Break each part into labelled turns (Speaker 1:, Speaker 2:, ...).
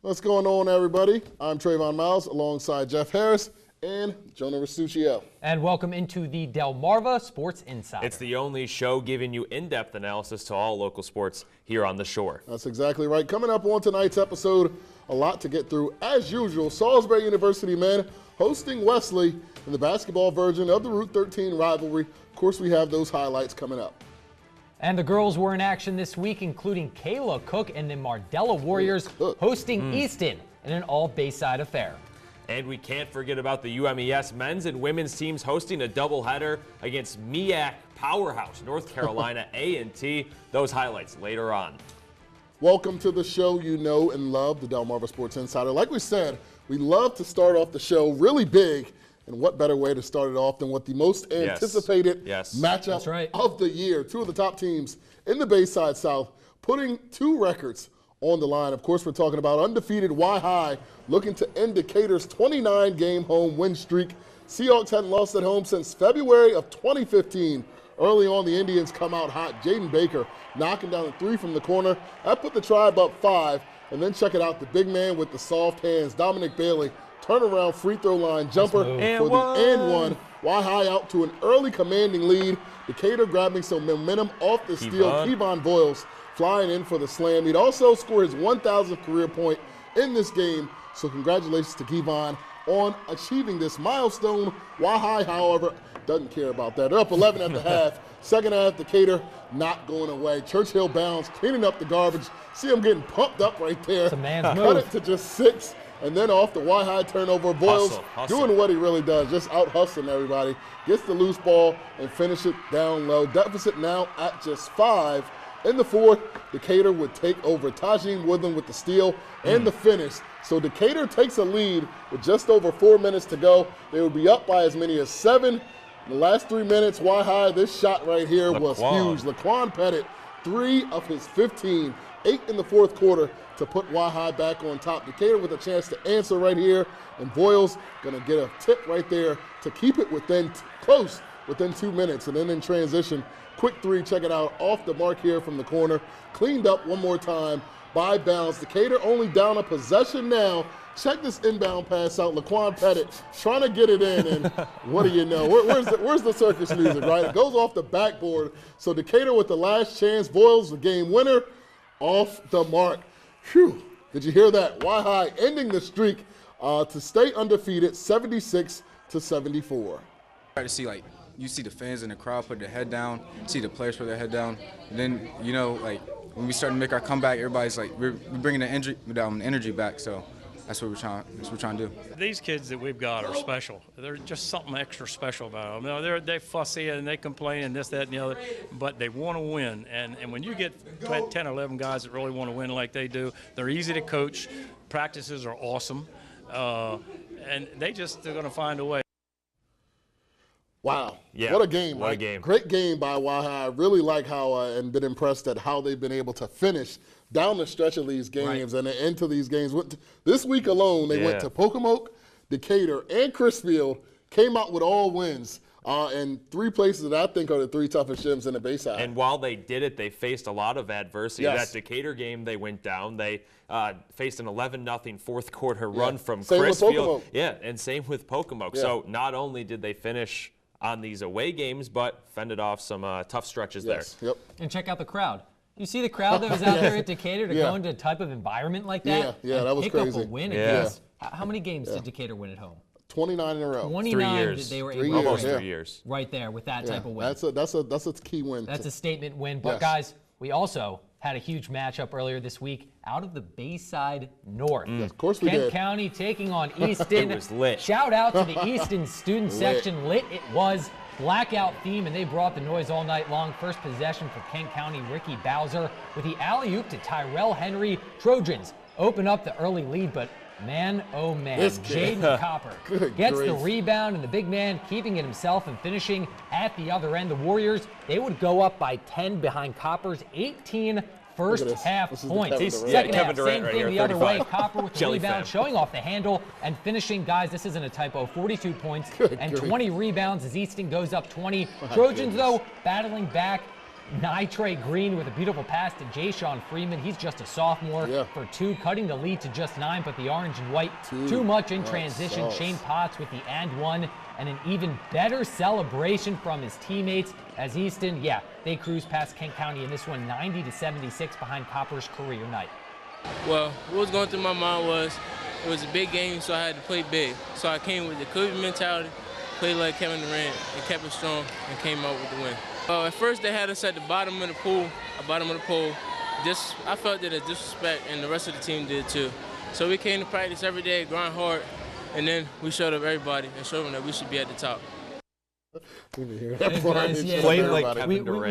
Speaker 1: What's going on, everybody? I'm Trayvon Miles alongside Jeff Harris and Jonah Rasuccio.
Speaker 2: And welcome into the Delmarva Sports Insider.
Speaker 3: It's the only show giving you in-depth analysis to all local sports here on the shore.
Speaker 1: That's exactly right. Coming up on tonight's episode, a lot to get through. As usual, Salisbury University men hosting Wesley in the basketball version of the Route 13 rivalry. Of course, we have those highlights coming up.
Speaker 2: And the girls were in action this week, including Kayla Cook and the Mardela Warriors hosting Easton in an all-Bayside affair.
Speaker 3: And we can't forget about the UMES men's and women's teams hosting a doubleheader against MEAC powerhouse North Carolina A&T. Those highlights later on.
Speaker 1: Welcome to the show you know and love, the Delmarva Sports Insider. Like we said, we love to start off the show really big. And what better way to start it off than with the most anticipated matchup of the year. Two of the top teams in the Bayside South putting two records on the line. Of course, we're talking about undefeated Y-High looking to end Decatur's 29-game home win streak. Seahawks hadn't lost at home since February of 2015. Early on, the Indians come out hot. Jaden Baker knocking down a three from the corner. That put the Tribe up 5. And then check it out, the big man with the soft hands, Dominic Bailey, turnaround free throw line jumper for the and one. Y-High out to an early commanding lead. Decatur grabbing some momentum off the steal. Kevon Boyles flying in for the slam. He'd also score his 1,000th career point in this game. So congratulations to Kevon on achieving this milestone. Y-High, however, doesn't care about that. They're up 11 at the half. Second half, Decatur not going away. Churchill Bounds cleaning up the garbage. See him getting pumped up right there.
Speaker 2: It's a man's
Speaker 1: Cut
Speaker 2: move.
Speaker 1: it to just 6. And then off the Y-High turnover, Boyles doing what he really does, just out hustling everybody. Gets the loose ball and finish it down low. Deficit now at just 5. In the fourth, Decatur would take over. Tajin Woodland with the steal and the finish. So Decatur takes a lead with just over 4 minutes to go. They would be up by as many as 7. In the last 3 minutes, Y-High, this shot right here was huge. Laquan Pettit, 3 of his 15, 8 in the fourth quarter to put Y-High back on top. Decatur with a chance to answer right here, and Boyles gonna get a tip right there to keep it within 2 minutes. And then in transition, quick three, check it out, off the mark here from the corner, cleaned up one more time by Bounds. Decatur only down a possession now. Check this inbound pass out. Laquan Pettit trying to get it in, and what do you know? Where's the circus music, right? It goes off the backboard. So Decatur with the last chance. Boyles, the game winner, off the mark. Phew, did you hear that? Y-High ending the streak to stay undefeated, 76-74.
Speaker 4: Try to see, you see the fans in the crowd put their head down, see the players put their head down, and then, when we start to make our comeback, everybody's we're bringing the energy back, so that's what we're trying to do.
Speaker 5: These kids that we've got are special. They're just something extra special about them. They're fussy and they complain and this, that, and the other, but they want to win. And when you get 10 or 11 guys that really want to win like they do, they're easy to coach. Practices are awesome. And they're going to find a way.
Speaker 1: Wow.
Speaker 3: Yeah.
Speaker 1: What a game.
Speaker 3: What a game.
Speaker 1: Great game by Y-High. I really like how and been impressed at how they've been able to finish down the stretch of these games and into these games. This week alone, they went to Pocomoke, Decatur, and Crisfield, came out with all wins. And 3 places that I think are the 3 toughest gyms in the Bayside.
Speaker 3: And while they did it, they faced a lot of adversity. That Decatur game, they went down. They faced an 11-0 fourth quarter run from Crisfield. And same with Pocomoke. So not only did they finish on these away games, but fended off some tough stretches there.
Speaker 1: Yep.
Speaker 2: And check out the crowd. You see the crowd that was out there at Decatur to go into a type of environment like that?
Speaker 1: Yeah, that was
Speaker 2: pick
Speaker 1: crazy.
Speaker 2: up a win against. How many games did Decatur win at home?
Speaker 1: 29 in a row.
Speaker 2: 29
Speaker 3: 3 years.
Speaker 2: that they were
Speaker 1: Three
Speaker 2: able to
Speaker 3: Almost
Speaker 2: win
Speaker 3: 3 years.
Speaker 2: right there with that type of win.
Speaker 1: That's a key win.
Speaker 2: That's a statement win. But guys, we also had a huge matchup earlier this week out of the Bayside North.
Speaker 1: Yes, of course we did.
Speaker 2: Kent County taking on Easton.
Speaker 3: It was lit.
Speaker 2: Shout out to the Easton student section. Lit it was. Blackout theme, and they brought the noise all night long. First possession for Kent County, Ricky Bowser with the alley-oop to Tyrell Henry. Trojans open up the early lead, but man, oh man, Jaedon Copper gets the rebound, and the big man keeping it himself and finishing at the other end. The Warriors, they would go up by 10 behind Copper's 18 first half points. Second half, same thing the other way. Copper with the rebound, showing off the handle and finishing. Guys, this isn't a typo. 42 points and 20 rebounds as Easton goes up 20. Trojans, though, battling back. Nitre Green with a beautiful pass to Jayshawn Freeman. He's just a sophomore for 2, cutting the lead to just 9, but the orange and white too much in transition. Shane Potts with the and 1, and an even better celebration from his teammates as Easton, they cruise past Kent County in this one 90-76 behind Copper's career night.
Speaker 6: Well, what was going through my mind was it was a big game, so I had to play big. So I came with the Kobe mentality, played like Kevin Durant, and kept it strong, and came out with the win. At first, they had us at the bottom of the pool. I felt that a disrespect, and the rest of the team did too. So we came to practice every day, grind hard, and then we showed up everybody and showed them that we should be at the top.
Speaker 2: We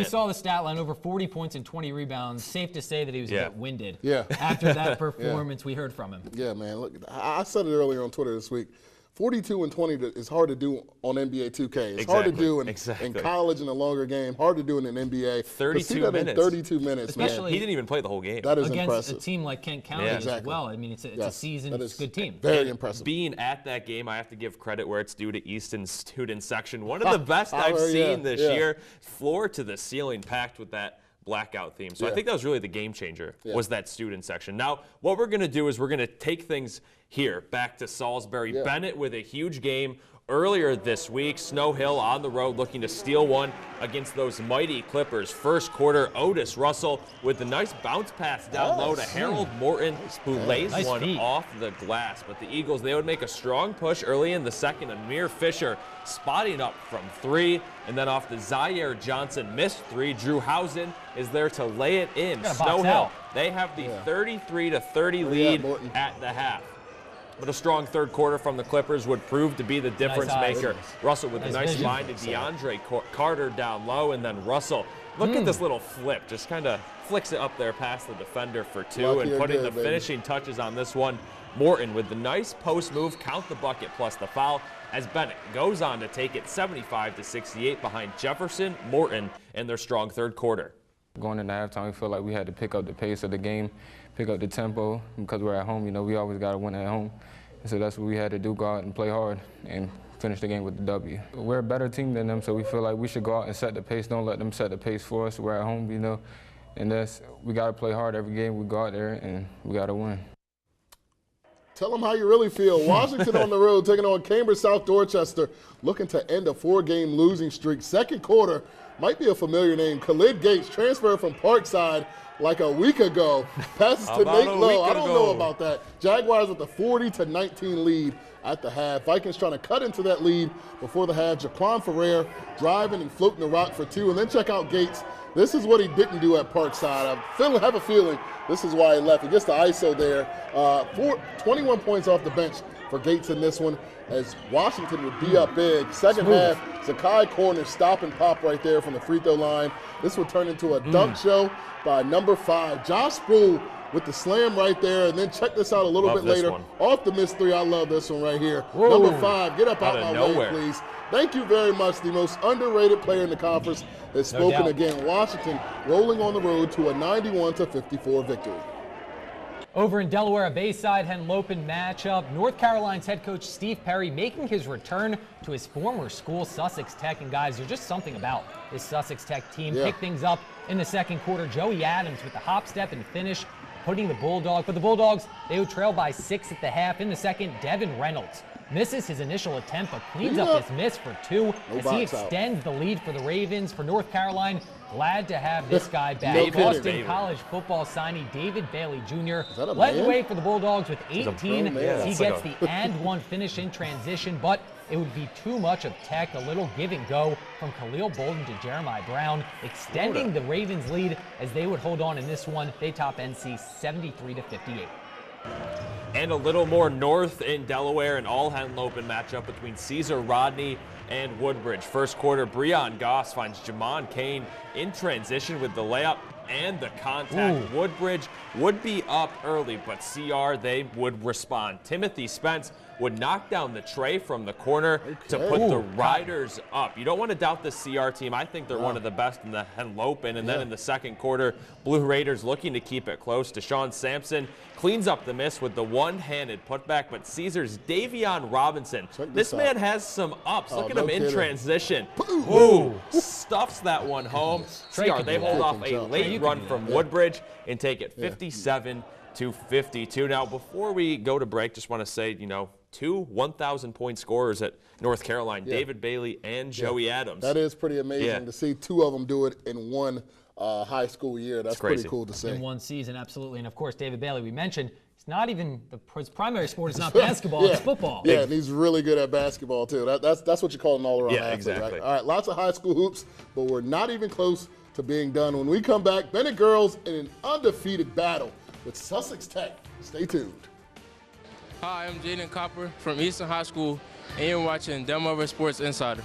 Speaker 2: saw the stat line, over 40 points and 20 rebounds. Safe to say that he was a bit winded. After that performance, we heard from him.
Speaker 1: Yeah, man. Look, I said it earlier on Twitter this week. 42 and 20 is hard to do on NBA 2K. It's hard to do in college in a longer game. Hard to do in an NBA.
Speaker 3: 32 minutes.
Speaker 1: 32 minutes,
Speaker 2: especially,
Speaker 1: man.
Speaker 3: He didn't even play the whole game.
Speaker 1: That is
Speaker 2: against
Speaker 1: impressive.
Speaker 2: A team like Kent County as well. I mean, it's a seasoned, good team.
Speaker 1: Very impressive.
Speaker 3: Being at that game, I have to give credit where it's due to Easton's student section. One of the best I've seen this year. Floor to the ceiling, packed with that blackout theme. So I think that was really the game changer, was that student section. Now, what we're going to do is we're going to take things here back to Salisbury. Bennett with a huge game earlier this week. Snow Hill on the road looking to steal one against those mighty Clippers. First quarter, Otis Russell with the nice bounce pass down low to Harold Morton, who lays one off the glass. But the Eagles, they would make a strong push early in the second. Amir Fisher spotting up from 3, and then off the Zaire Johnson missed 3. Drew Housen is there to lay it in. Snow Hill, they have the 33-30 lead at the half. But a strong third quarter from the Clippers would prove to be the difference maker. Russell with a nice line to DeAndre Carter down low, and then Russell. Look at this little flip. Just kind of flicks it up there past the defender for 2, and putting the finishing touches on this one. Morton with the nice post move, count the bucket plus the foul, as Bennett goes on to take it 75-68 behind Jefferson, Morton, in their strong third quarter.
Speaker 7: Going into halftime, we feel like we had to pick up the pace of the game, pick up the tempo, because we're at home. You know, we always got to win at home. And so that's what we had to do, go out and play hard and finish the game with the W. We're a better team than them, so we feel like we should go out and set the pace. Don't let them set the pace for us. We're at home, you know, and we got to play hard every game. We go out there and we got to win.
Speaker 1: Tell them how you really feel. Washington on the road taking on Cambridge South Dorchester, looking to end a 4-game losing streak. Second quarter might be a familiar name. Khalid Gates transferred from Parkside like a week ago. Passes to Nate Lowe. I don't know about that. Jaguars with a 40-19 lead at the half. Vikings trying to cut into that lead before the half. Jaquan Ferrer driving and floating the rock for 2. And then check out Gates. This is what he didn't do at Parkside. I have a feeling this is why he left. He gets the ISO there. 21 points off the bench for Gates in this one, as Washington would be up big. Second half, Zakai Corner stop and pop right there from the free throw line. This would turn into a dunk show by number 5. Josh Sproul with the slam right there, and then check this out a little bit later. Off the missed 3, I love this one right here. Number 5, get up out my way, please. Thank you very much. The most underrated player in the conference has spoken again. Washington rolling on the road to a 91-54 victory.
Speaker 2: Over in Delaware, a Bayside Henlopen matchup. North Carolina's head coach Steve Perry making his return to his former school, Sussex Tech. And guys, there's just something about this Sussex Tech team. Pick things up in the second quarter. Joey Adams with the hop, step, and finish, putting the Bulldogs. But the Bulldogs, they would trail by 6 at the half. In the second, Devin Reynolds misses his initial attempt, but cleans up his miss for 2 as he extends the lead for the Ravens. For North Carolina, glad to have this guy back. Boston College football signee David Bailey Jr. led the way for the Bulldogs with 18. He gets the and 1 finish in transition, but it would be too much of Tech. A little give and go from Khalil Bolden to Jeremiah Brown, extending the Ravens' lead as they would hold on in this one. They top NC 73-58.
Speaker 3: And a little more north in Delaware, an all-Henlopen matchup between Caesar Rodney and Woodbridge. First quarter, Breon Goss finds Jamon Kane in transition with the layup and the contact. Woodbridge would be up early, but CR, they would respond. Timothy Spence would knock down the tray from the corner to put the Riders up. You don't want to doubt the CR team. I think they're one of the best in the Henlopen. And then in the second quarter, Blue Raiders looking to keep it close. Deshaun Sampson cleans up the miss with the one-handed putback, but Caesar's Davion Robinson, this man has some ups. Look at him in transition. stuffs that one home. CR, they hold off a late run from Woodbridge and take it 57-52. Now, before we go to break, just want to say, you know, 2 1,000-point scorers at North Carolina, David Bailey and Joey Adams.
Speaker 1: That is pretty amazing to see 2 of them do it in one high school year. That's pretty cool to see.
Speaker 2: In one season, absolutely. And, of course, David Bailey, we mentioned, it's not even his primary sport is not basketball, it's football.
Speaker 1: Yeah, and he's really good at basketball, too. That's what you call an all-around athlete,
Speaker 3: exactly.
Speaker 1: Right? All right, lots of high school hoops, but we're not even close to being done. When we come back, Bennett girls in an undefeated battle with Sussex Tech. Stay tuned.
Speaker 6: Hi, I'm Jaedon Copper from Easton High School, and you're watching Delmarva Sports Insider.